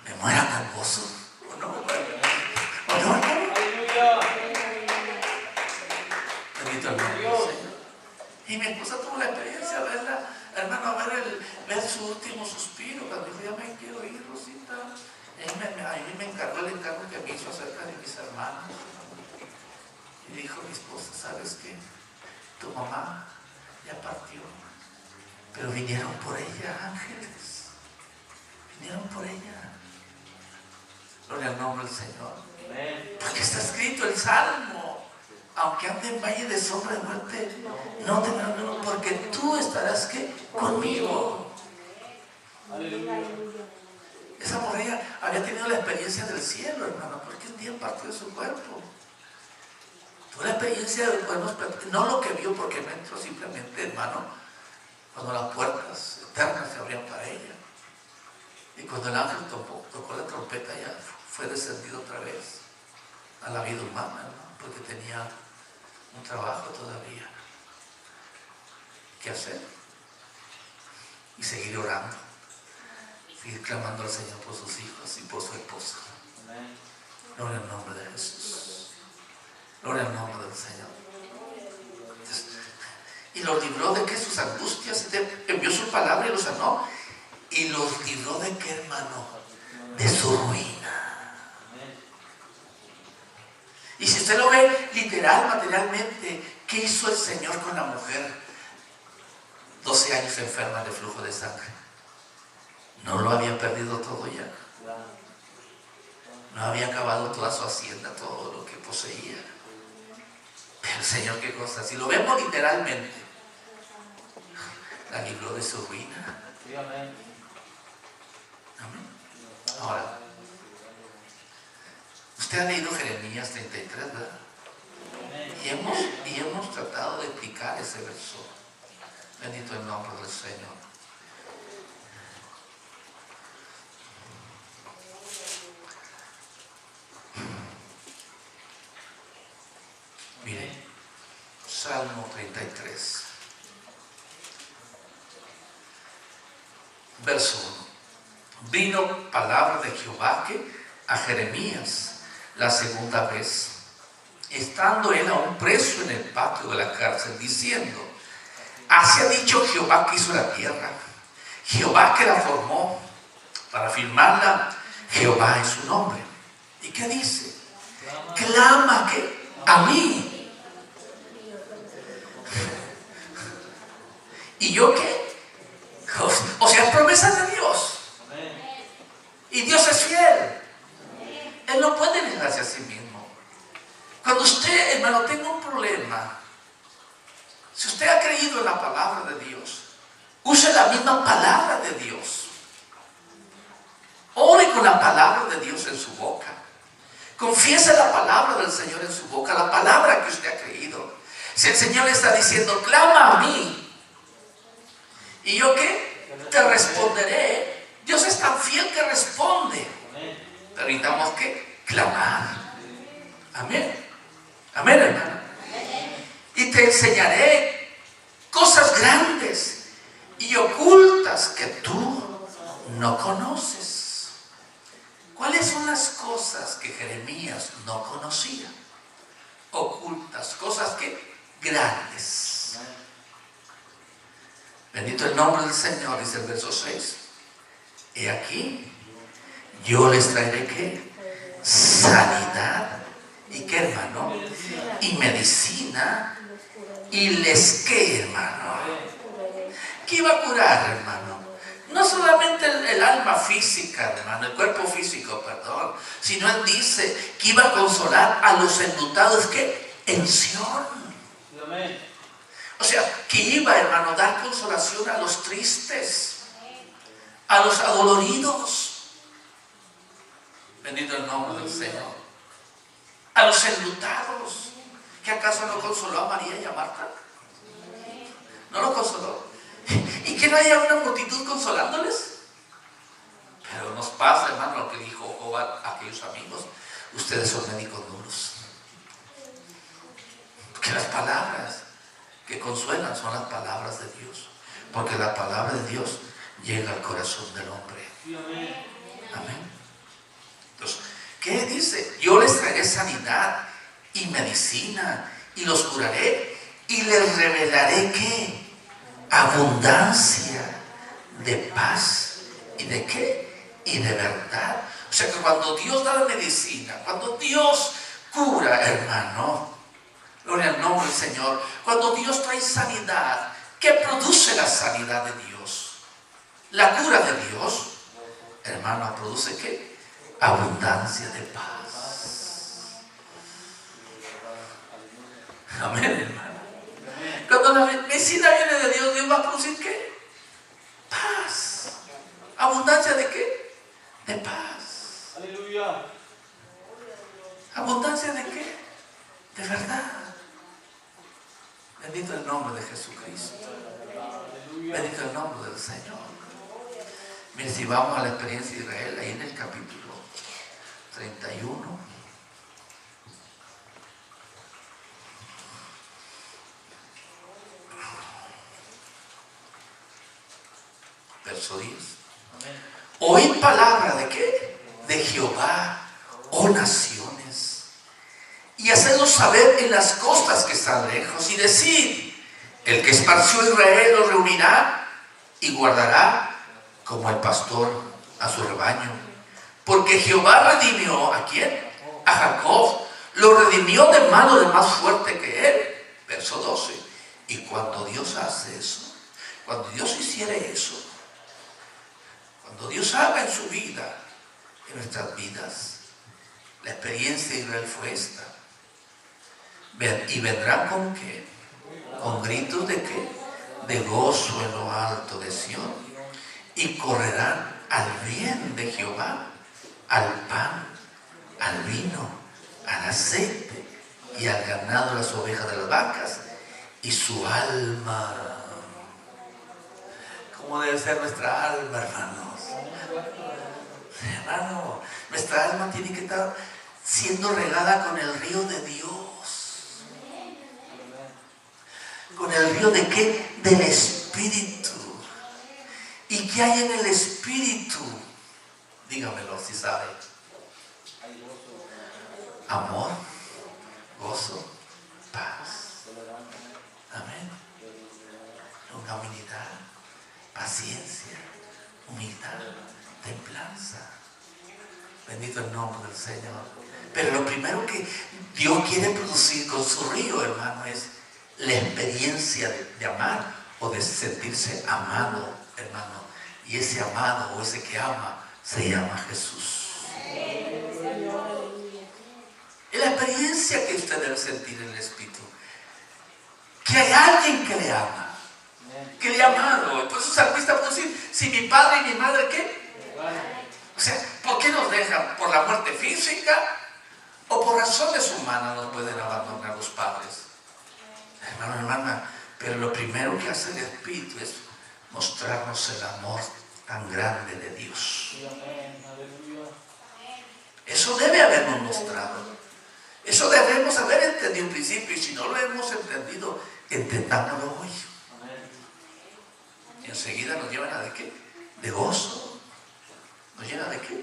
me muera con gozo. ¿O no, hermano? Bendito el nombre del Seño. Y mi esposa tuvo la experiencia de verla, hermano, ver su último suspiro. Cuando dijo, ya me quiero ir, Rosita. A mí me encargó el encargo que me hizo acerca de mis hermanos. Y dijo mi esposa, ¿sabes qué? Tu mamá ya partió, pero vinieron por ella ángeles. Vinieron por ella. Gloria al nombre del Señor. Porque está escrito el Salmo. Aunque ande en valle de sombra de muerte, no temeré, porque tú estarás ¿qué? Conmigo. Aleluya. Esa mujer había tenido la experiencia del cielo, hermano, porque un día partió de su cuerpo. Tuvo la experiencia de no lo que vio porque no entró, simplemente, hermano, cuando las puertas eternas se abrían para ella. Y cuando el ángel tocó la trompeta, ya fue descendido otra vez a la vida humana, ¿no? Porque tenía un trabajo todavía que hacer y seguir orando, seguir clamando al Señor por sus hijos y por su esposa. Gloria al nombre de Jesús. Gloria al nombre del Señor. Y los libró de que sus angustias, envió su palabra y los sanó. Y los libró de qué, hermano? De su ruina. Y si usted lo ve literal, materialmente, ¿qué hizo el Señor con la mujer 12 años enferma de flujo de sangre? No lo había perdido todo ya. No había acabado toda su hacienda, todo lo que poseía. Pero el Señor, qué cosa, si lo vemos literalmente, la libró de su ruina. Amén. Ahora, usted ha leído Jeremías 33, ¿verdad? Y hemos tratado de explicar ese verso. Bendito el nombre del Señor. Miren, Salmo 33, verso 1. Vino palabra de Jehová a Jeremías la segunda vez, estando él aún preso en el patio de la cárcel, diciendo: así ha dicho Jehová que hizo la tierra, Jehová que la formó, para firmarla, Jehová es su nombre. ¿Y qué dice? Clama que a mí. ¿Y yo qué? O sea, promesas de Dios. Y Dios es fiel. Él no puede negarse a sí mismo. Cuando usted, hermano, tenga un problema, si usted ha creído en la palabra de Dios, use la misma palabra de Dios. Ore con la palabra de Dios en su boca. Confiese la palabra del Señor en su boca, la palabra que usted ha creído. Si el Señor le está diciendo: clama a mí, ¿y yo qué? Te responderé. Dios es tan fiel que responde. Pero necesitamos que clamar. Amén. Amén, hermano. Y te enseñaré cosas grandes y ocultas que tú no conoces. ¿Cuáles son las cosas que Jeremías no conocía? Ocultas, cosas que grandes. Bendito el nombre del Señor, dice el verso 6. He aquí, yo les traeré ¿qué? Sanidad. ¿Y qué, hermano? Y medicina. ¿Y les qué, hermano? ¿Qué iba a curar, hermano? No solamente el alma física, hermano, el cuerpo físico, perdón, sino él dice que iba a consolar a los enlutados ¿qué? En Sión. O sea, que iba, hermano, a dar consolación a los tristes, a los adoloridos. Bendito el nombre del Señor. A los enlutados. ¿Que acaso no consoló a María y a Marta? No lo consoló. ¿Y que no haya una multitud consolándoles? Pero nos pasa, hermano, lo que dijo Job a aquellos amigos: ustedes son médicos duros. Porque las palabras que consuelan son las palabras de Dios, porque la palabra de Dios llega al corazón del hombre. Amén. Entonces, ¿qué dice? Yo les traeré sanidad y medicina, y los curaré, y les revelaré ¿qué? Abundancia de paz, y de ¿qué? Y de verdad. O sea que cuando Dios da la medicina, cuando Dios cura, hermano, gloria al nombre del Señor, cuando Dios trae sanidad, ¿qué produce la sanidad de Dios? La cura de Dios, hermano, produce ¿qué? Abundancia de paz. Amén, hermano. Cuando la medicina viene de Dios, Dios va a producir ¿qué? Paz. ¿Abundancia de qué? De paz. Aleluya. ¿Abundancia de qué? De verdad. Bendito el nombre de Jesucristo. Bendito el nombre del Señor. Mire, si vamos a la experiencia de Israel, ahí en el capítulo 31, verso 10. Oíd palabra de ¿qué? De Jehová, oh naciones, y hacedlo saber en las costas que están lejos, y decid: el que esparció Israel lo reunirá y guardará como el pastor a su rebaño. Porque Jehová redimió ¿a quién? A Jacob, lo redimió de mano de más fuerte que él. Verso 12. Y cuando Dios hace eso, cuando Dios hiciera eso, Cuando Dios haga en su vida, en nuestras vidas, la experiencia de Israel fue esta. Y vendrán con qué? Con gritos de qué? De gozo en lo alto de Sión. Y correrán al bien de Jehová, al pan, al vino, al aceite y al ganado, las ovejas de las vacas y su alma. ¿Cómo debe ser nuestra alma, hermanos? Hermano, nuestra alma tiene que estar siendo regada con el río de Dios. ¿Con el río de qué? Del Espíritu. ¿Y qué hay en el Espíritu? Dígamelo si sabe. Amor, gozo, paz. Amén. Longanimidad, paciencia, humildad, templanza. Bendito el nombre del Señor. Pero lo primero que Dios quiere producir con su río, hermano, es la experiencia de amar o de sentirse amado, hermano. Y ese amado o ese que ama se llama Jesús. Es la experiencia que usted debe sentir en el Espíritu. Que hay alguien que le ama, que le ha amado. Por eso el salmista puede decir, si mi padre y mi madre, ¿qué? O sea, ¿por qué nos dejan? ¿Por la muerte física? ¿O por razones humanas nos pueden abandonar los padres? Hermano, hermana, pero lo primero que hace el Espíritu es mostrarnos el amor tan grande de Dios. Eso debe habernos mostrado. Eso debemos haber entendido en principio, y si no lo hemos entendido, entendámoslo hoy. Y enseguida nos llevan a ¿de qué? De gozo. ¿Nos llena de qué?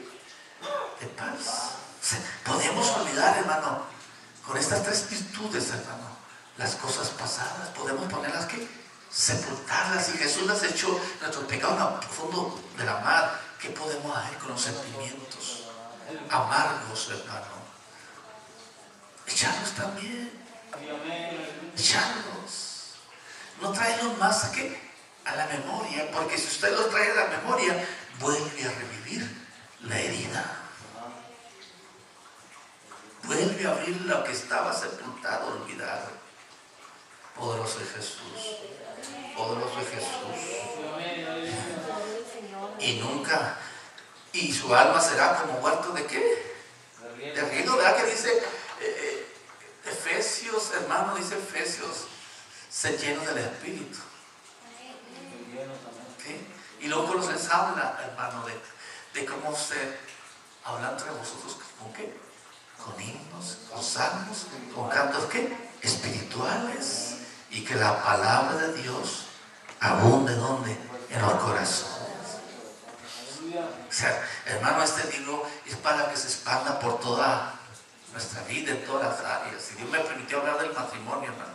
De paz. O sea, podemos olvidar, hermano, con estas tres virtudes, hermano, las cosas pasadas. Podemos ponerlas, ¿qué? Sepultarlas. Y Jesús las echó nuestros pecados al profundo de la mar. ¿Qué podemos hacer con los sentimientos amargos, hermano? Echarlos también. Echarlos. No traerlos más a qué? A la memoria. Porque si usted los trae a la memoria, vuelve a revivir la herida. Vuelve a abrir lo que estaba sepultado, olvidado. Poderoso es Jesús. Poderoso es Jesús. Y nunca. Y su alma será como huerto de qué? De riego, ¿verdad? Que dice Efesios, hermano, dice Efesios, se lleno del Espíritu. ¿Okay? Y luego Colosenses habla, hermano, de cómo usted habla entre vosotros, ¿con qué? Con himnos, con salmos, con cantos, ¿qué? Espirituales. Y que la palabra de Dios abunde, ¿dónde? En los corazones. O sea, hermano, este libro es para que se expanda por toda nuestra vida, en todas las áreas. Si Dios me permitió hablar del matrimonio, hermano,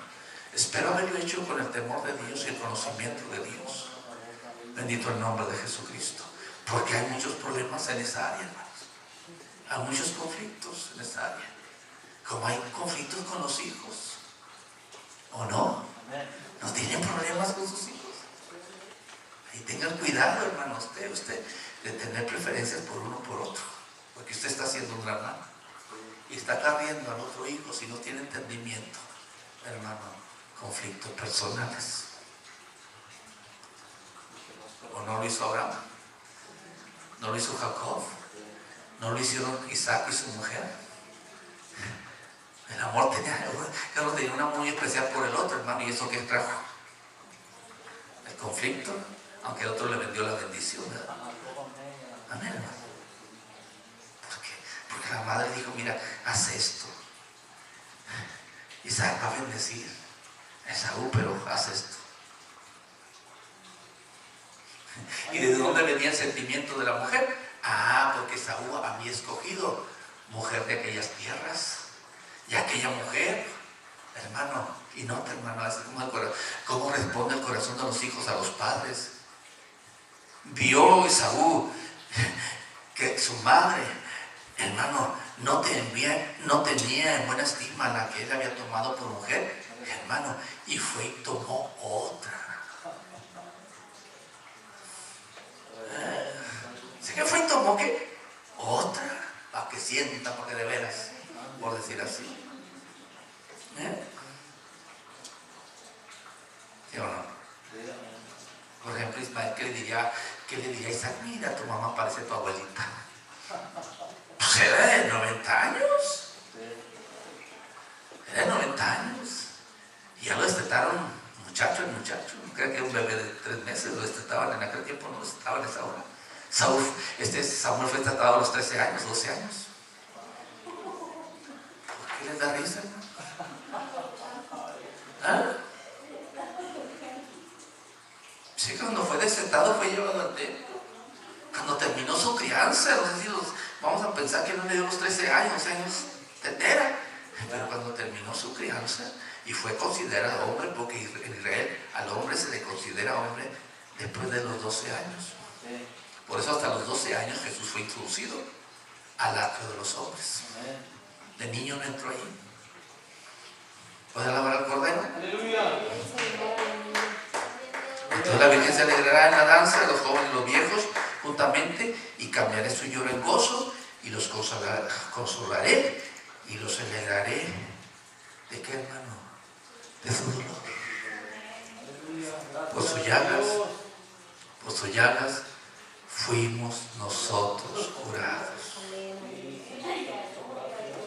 espero haberlo hecho con el temor de Dios y el conocimiento de Dios. Bendito el nombre de Jesucristo. Porque hay muchos problemas en esa área, hermanos. Hay muchos conflictos en esa área. Como hay conflictos con los hijos. ¿O no? ¿No tienen problemas con sus hijos? Y tengan cuidado, hermano, usted de tener preferencias por uno o por otro. Porque usted está haciendo un gran mal. Y está carriendo al otro hijo si no tiene entendimiento. Hermano, conflictos personales. ¿O no lo hizo Abraham? ¿No lo hizo Jacob? ¿No lo hicieron Isaac y su mujer? El amor tenía una muy especial por el otro, hermano. ¿Y eso qué trajo? El conflicto, aunque el otro le vendió la bendición, ¿verdad? Amén, hermano. ¿Por qué? Porque la madre dijo, mira, haz esto. Isaac va a bendecir a Esaú, pero haz esto. ¿Y de dónde venía el sentimiento de la mujer? Ah, porque Esaú había escogido mujer de aquellas tierras. Y aquella mujer, hermano, y nota, hermano, así como cómo responde el corazón de los hijos a los padres. Vio Esaú que su madre, hermano, no tenía en buena estima a la que él había tomado por mujer, hermano, y fue y tomó otra. sientan, porque de veras, por decir así. ¿Sí o no? Por ejemplo, Ismael, ¿qué le diría a Isaac? Mira, tu mamá parece tu abuelita. Pues era de 90 años. Era de 90 años. Y ya lo destetaron, el muchacho. Creo que un bebé de 3 meses lo destetaban en aquel tiempo, no lo destetaban a esa hora. Samuel fue tratado a los 13 años, 12 años. ¿Por qué les da risa, hermano? ¿Ah? Sí, cuando fue destetado fue llevado al templo. Cuando terminó su crianza, no sé si vamos a pensar que no le dio los 13 años tetera. Pero cuando terminó su crianza y fue considerado hombre, porque en Israel al hombre se le considera hombre después de los 12 años. Por eso hasta los 12 años Jesús fue introducido al atrio de los hombres. De niño no entró ahí. ¿Puede alabar al Cordero? ¡Aleluya! Entonces la Virgen se alegrará en la danza, los jóvenes y los viejos juntamente, y cambiaré su lloro en gozo, y los consolaré, y los alegraré. ¿De qué, hermano? De su dolor. Por sus llagas fuimos nosotros curados.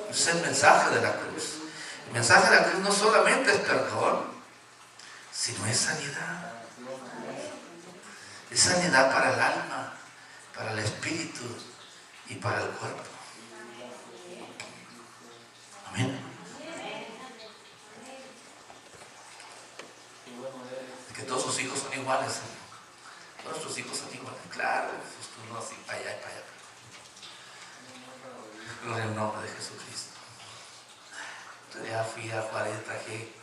Ese es el mensaje de la cruz. El mensaje de la cruz no solamente es perdón, sino es sanidad. Es sanidad para el alma, para el espíritu y para el cuerpo. Amén. Es que todos sus hijos son iguales. Todos sus hijos son iguales. Claro, pues uno así para allá y para allá. Gloria al nombre de Jesucristo. Entonces ya fui a Juárez, traje